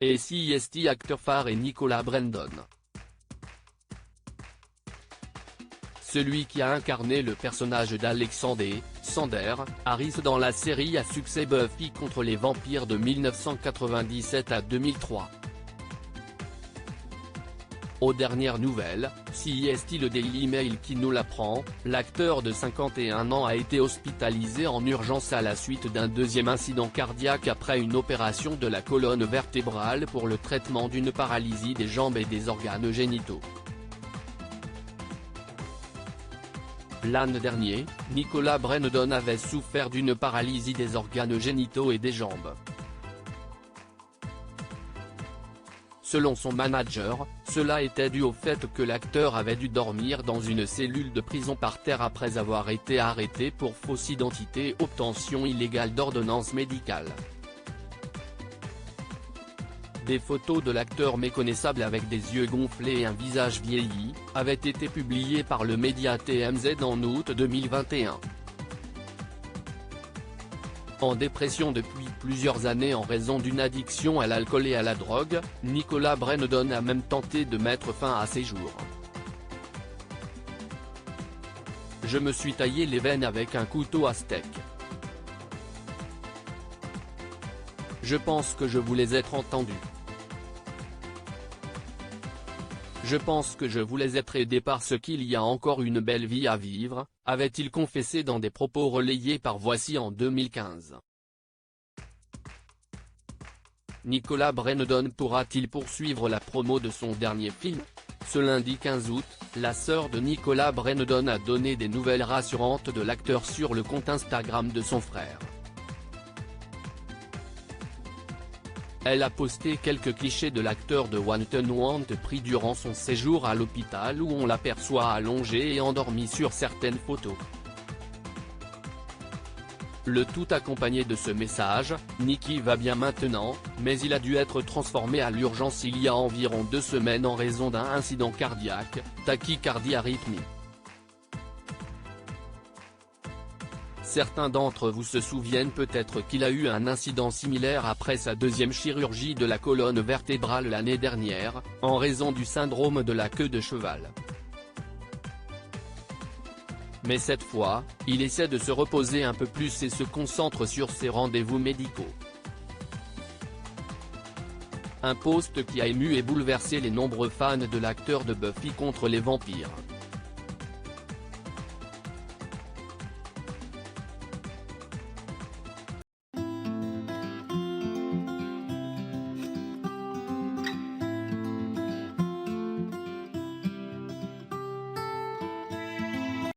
Et CST acteur phare est Nicolas Brendon. Celui qui a incarné le personnage d'Alexander Sander Harris dans la série à succès Buffy contre les vampires de 1997 à 2003. Aux dernières nouvelles, CST le Daily Mail qui nous l'apprend, l'acteur de 51 ans a été hospitalisé en urgence à la suite d'un deuxième incident cardiaque après une opération de la colonne vertébrale pour le traitement d'une paralysie des jambes et des organes génitaux. L'an dernier, Nicolas Brendon avait souffert d'une paralysie des organes génitaux et des jambes. Selon son manager, cela était dû au fait que l'acteur avait dû dormir dans une cellule de prison par terre après avoir été arrêté pour fausse identité et obtention illégale d'ordonnance médicale. Des photos de l'acteur méconnaissable avec des yeux gonflés et un visage vieilli, avaient été publiées par le média TMZ en août 2021. En dépression depuis plusieurs années en raison d'une addiction à l'alcool et à la drogue, Nicolas Brendon a même tenté de mettre fin à ses jours. Je me suis taillé les veines avec un couteau à steak. Je pense que je voulais être entendu. Je pense que je voulais être aidé parce qu'il y a encore une belle vie à vivre, avait-il confessé dans des propos relayés par Voici en 2015. Nicolas Brendon pourra-t-il poursuivre la promo de son dernier film ? Ce lundi 15 août, la sœur de Nicolas Brendon a donné des nouvelles rassurantes de l'acteur sur le compte Instagram de son frère. Elle a posté quelques clichés de l'acteur de Wanted pris durant son séjour à l'hôpital où on l'aperçoit allongé et endormi sur certaines photos. Le tout accompagné de ce message, Nicky va bien maintenant, mais il a dû être transformé à l'urgence il y a environ 2 semaines en raison d'un incident cardiaque, tachycardie arythmie. Certains d'entre vous se souviennent peut-être qu'il a eu un incident similaire après sa deuxième chirurgie de la colonne vertébrale l'année dernière, en raison du syndrome de la queue de cheval. Mais cette fois, il essaie de se reposer un peu plus et se concentre sur ses rendez-vous médicaux. Un post qui a ému et bouleversé les nombreux fans de l'acteur de Buffy contre les vampires.